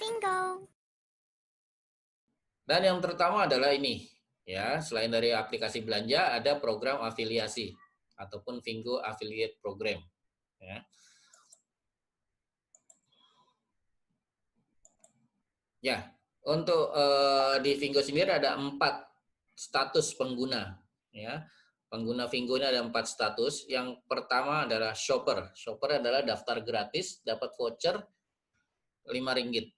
Fingo. Dan yang terutama adalah ini, ya, selain dari aplikasi belanja, ada program afiliasi ataupun Fingo Affiliate Program. Ya, ya untuk di Fingo sendiri ada 4 status pengguna. Ya, pengguna Fingo ini ada 4 status. Yang pertama adalah shopper. Shopper adalah daftar gratis, dapat voucher Rp5.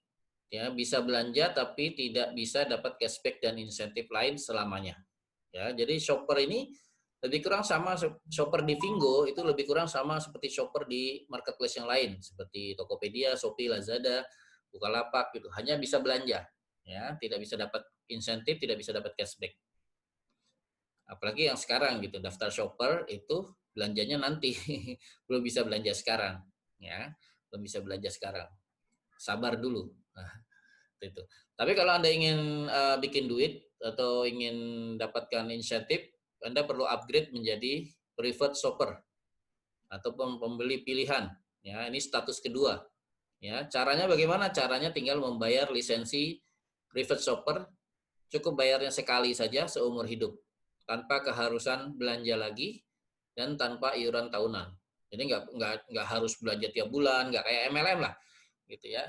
Ya, bisa belanja tapi tidak bisa dapat cashback dan insentif lain selamanya. Ya, jadi shopper ini lebih kurang sama, shopper di Fingo itu lebih kurang sama seperti shopper di marketplace yang lain seperti Tokopedia, Shopee, Lazada, Bukalapak gitu. Hanya bisa belanja, ya, tidak bisa dapat insentif, tidak bisa dapat cashback. Apalagi yang sekarang gitu, daftar shopper itu belanjanya nanti, belum bisa belanja sekarang, ya, belum bisa belanja sekarang. Sabar dulu. Nah, itu. Tapi kalau Anda ingin bikin duit atau ingin dapatkan insentif, Anda perlu upgrade menjadi preferred shopper atau pembeli pilihan. Ya, ini status kedua. Ya, caranya bagaimana? Caranya tinggal membayar lisensi preferred shopper, cukup bayarnya sekali saja seumur hidup, tanpa keharusan belanja lagi dan tanpa iuran tahunan. Jadi nggak harus belanja tiap bulan, nggak kayak MLM lah, gitu ya.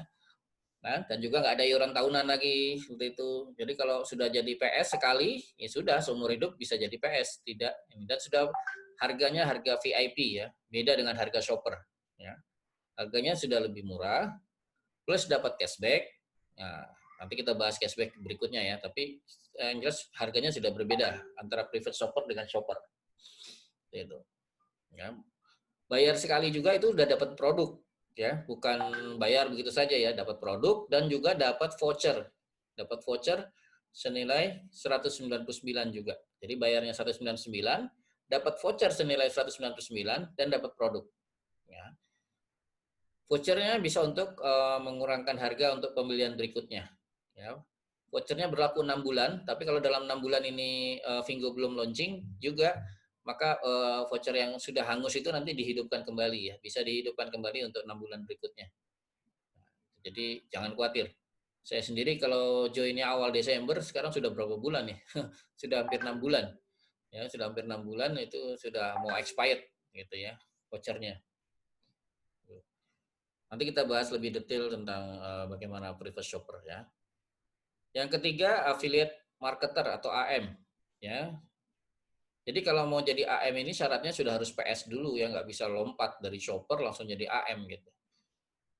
Nah, dan juga nggak ada iuran tahunan lagi seperti itu. Jadi kalau sudah jadi PS sekali, ya sudah seumur hidup bisa jadi PS. Tidak, dan sudah harganya harga VIP ya, beda dengan harga shopper. Ya, harganya sudah lebih murah, plus dapat cashback. Nah, nanti kita bahas cashback berikutnya ya. Tapi yang jelas harganya sudah berbeda antara private shopper dengan shopper. Itu. Ya, bayar sekali juga itu udah dapat produk. Ya, bukan bayar begitu saja ya, dapat produk dan juga dapat voucher. Dapat voucher senilai 199 juga. Jadi bayarnya 199, dapat voucher senilai 199 dan dapat produk. Ya. Vouchernya bisa untuk mengurangkan harga untuk pembelian berikutnya. Ya. Vouchernya berlaku 6 bulan, tapi kalau dalam 6 bulan ini Fingo belum launching juga, maka voucher yang sudah hangus itu nanti dihidupkan kembali ya, bisa dihidupkan kembali untuk 6 bulan berikutnya. Jadi jangan khawatir. Saya sendiri kalau joinnya awal Desember, sekarang sudah berapa bulan nih? Sudah hampir 6 bulan. Ya, sudah hampir 6 bulan itu sudah mau expired gitu ya, vouchernya. Nanti kita bahas lebih detail tentang bagaimana private shopper ya. Yang ketiga, affiliate marketer atau AM ya. Jadi kalau mau jadi AM ini syaratnya sudah harus PS dulu ya, nggak bisa lompat dari shopper langsung jadi AM gitu.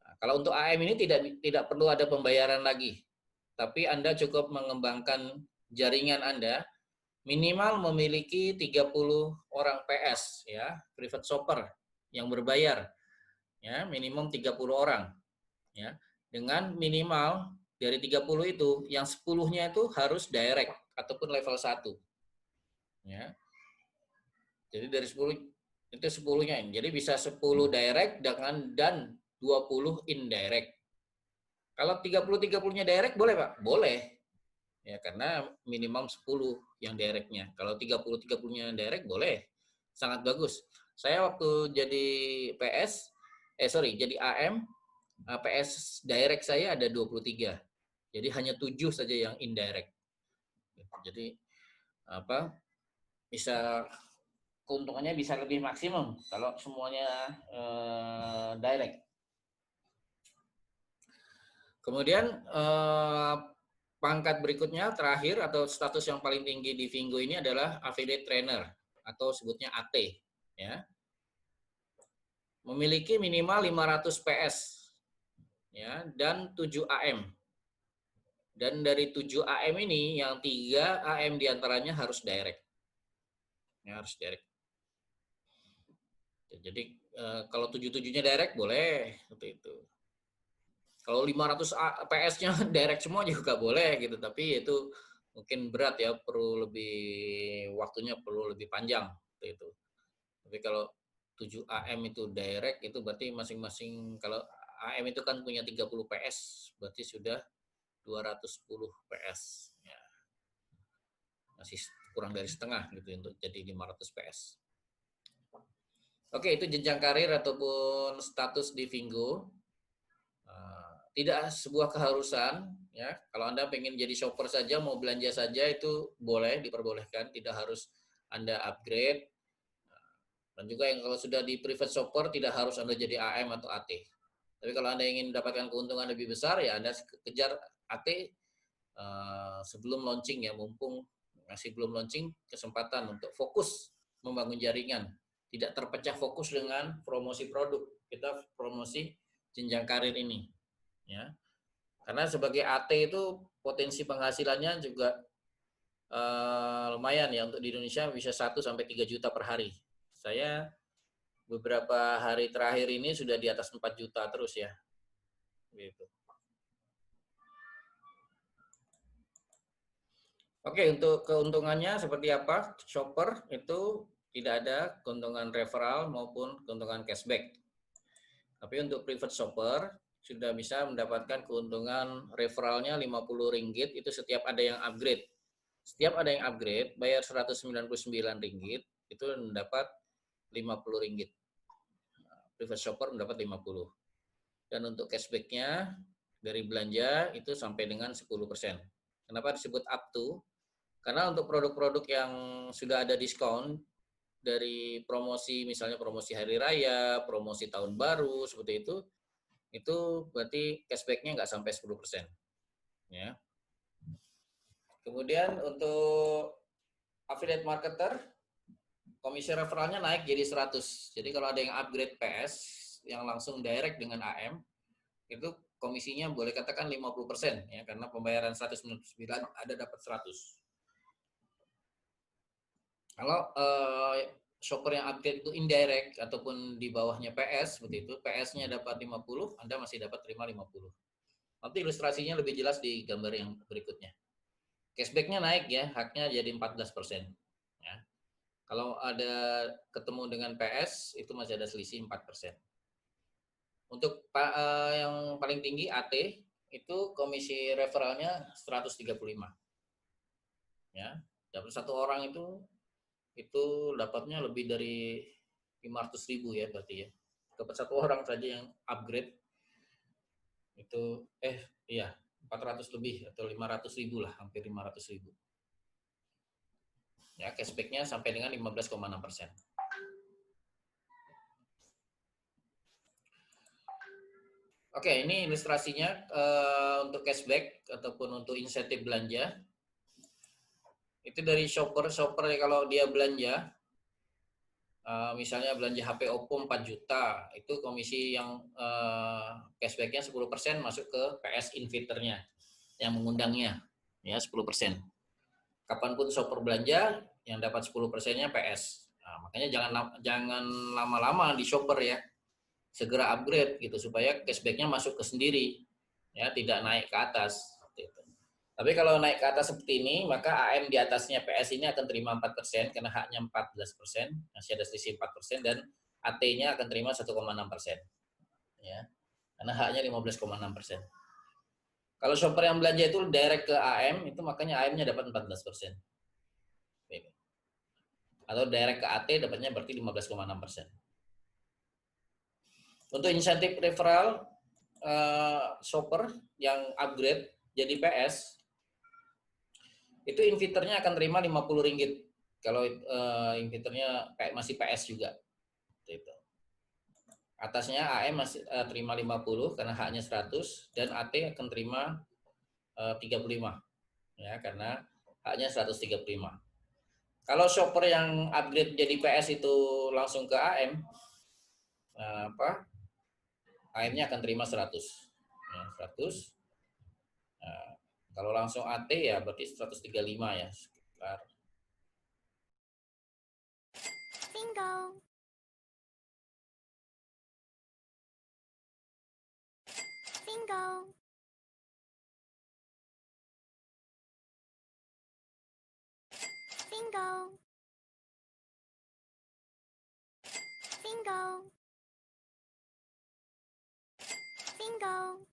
Nah, kalau untuk AM ini tidak perlu ada pembayaran lagi, tapi Anda cukup mengembangkan jaringan Anda minimal memiliki 30 orang PS ya, private shopper yang berbayar ya, minimum 30 orang ya. Dengan minimal dari 30 itu yang 10-nya itu harus direct ataupun level 1 ya. Jadi dari 10 itu 10-nya. Jadi bisa 10 direct dan 20 indirect. Kalau 30-30-nya direct boleh, Pak? Boleh. Ya, karena minimal 10 yang directnya. Kalau 30-30-nya direct boleh. Sangat bagus. Saya waktu jadi jadi AM, PS direct saya ada 23. Jadi hanya 7 saja yang indirect. Jadi apa? Bisa keuntungannya bisa lebih maksimum kalau semuanya direct. Kemudian pangkat berikutnya terakhir atau status yang paling tinggi di Fingo ini adalah affiliate trainer atau sebutnya AT ya. Memiliki minimal 500 PS ya dan 7 AM. Dan dari 7 AM ini yang 3 AM diantaranya harus direct. Ya, harus direct. Jadi kalau 7-7-nya direct boleh seperti itu. Kalau 500 PS-nya direct semua juga boleh gitu, tapi itu mungkin berat ya, perlu lebih waktunya perlu lebih panjang seperti itu. Tapi kalau 7 AM itu direct itu berarti masing-masing, kalau AM itu kan punya 30 PS, berarti sudah 210 PS. Ya. Masih kurang dari setengah gitu untuk jadi 500 PS. Oke, itu jenjang karir ataupun status di Fingo. tidak sebuah keharusan ya. Kalau Anda pengen jadi shopper saja, mau belanja saja itu boleh, diperbolehkan, tidak harus Anda upgrade. Dan juga yang kalau sudah di private shopper tidak harus Anda jadi AM atau AT. Tapi kalau Anda ingin mendapatkan keuntungan lebih besar ya Anda kejar AT sebelum launching ya, mumpung masih belum launching, kesempatan untuk fokus membangun jaringan, tidak terpecah fokus dengan promosi produk. Kita promosi jenjang karir ini ya. Karena sebagai AT itu potensi penghasilannya juga lumayan ya, untuk di Indonesia bisa 1 sampai 3 juta per hari. Saya beberapa hari terakhir ini sudah di atas 4 juta terus ya. Gitu. Oke, untuk keuntungannya seperti apa? Shopper itu tidak ada keuntungan referral maupun keuntungan cashback. Tapi untuk private shopper sudah bisa mendapatkan keuntungan referralnya Rp50 itu setiap ada yang upgrade. Setiap ada yang upgrade, bayar Rp199 itu mendapat Rp50. Private shopper mendapat 50. Dan untuk cashback-nya dari belanja itu sampai dengan 10%. Kenapa disebut up to? Karena untuk produk-produk yang sudah ada diskon dari promosi, misalnya promosi hari raya, promosi tahun baru, seperti itu berarti cashback-nya nggak sampai 10%. Ya. Kemudian untuk affiliate marketer, komisi referralnya naik jadi 100. Jadi kalau ada yang upgrade PS, yang langsung direct dengan AM, itu komisinya boleh katakan 50% ya, karena pembayaran 199 ada dapat 100. Kalau shopper yang upgrade itu indirect ataupun di bawahnya PS seperti itu, PS-nya dapat 50, Anda masih dapat terima 50. Nanti ilustrasinya lebih jelas di gambar yang berikutnya. Cashback-nya naik ya, haknya jadi 14%. Ya. Kalau ada ketemu dengan PS, itu masih ada selisih 4%. Untuk yang paling tinggi AT, itu komisi referralnya 135. Ya, dapat satu orang itu dapatnya lebih dari 500.000 ya berarti ya. Dapat satu orang saja yang upgrade itu iya 400 lebih atau 500.000 lah, hampir 500.000. Ya, cashback-nya sampai dengan 15,6%. Oke, ini ilustrasinya untuk cashback ataupun untuk insentif belanja. Itu dari shopper kalau dia belanja, misalnya belanja HP Oppo 4 juta, itu komisi yang cashback-nya 10% masuk ke PS Inviternya yang mengundangnya, ya 10%. Kapanpun shopper belanja, yang dapat 10%-nya PS. Nah, makanya jangan lama-lama di shopper ya, segera upgrade gitu supaya cashback-nya masuk ke sendiri, ya tidak naik ke atas. Gitu. Tapi kalau naik ke atas seperti ini, maka AM di atasnya PS ini akan terima 4% karena haknya 14%, masih ada selisih 4%, dan AT-nya akan terima 1,6%. Ya, karena haknya 15,6%. Kalau shopper yang belanja itu direct ke AM, itu makanya AM-nya dapat 14%. Atau direct ke AT dapatnya berarti 15,6%. Untuk insentif referral shopper yang upgrade jadi PS, itu inviternya akan terima Rp50 kalau inviternya masih PS juga. Gitu. Atasnya AM masih terima 50 karena haknya 100, dan AT akan terima 35 ya karena haknya 135. Kalau shopper yang upgrade jadi PS itu langsung ke AM, AM-nya akan terima 100. Ya, 100. Nah, kalau langsung AT ya berarti 135 ya. Sekitar. Bingo. Bingo. Bingo. Bingo. Bingo.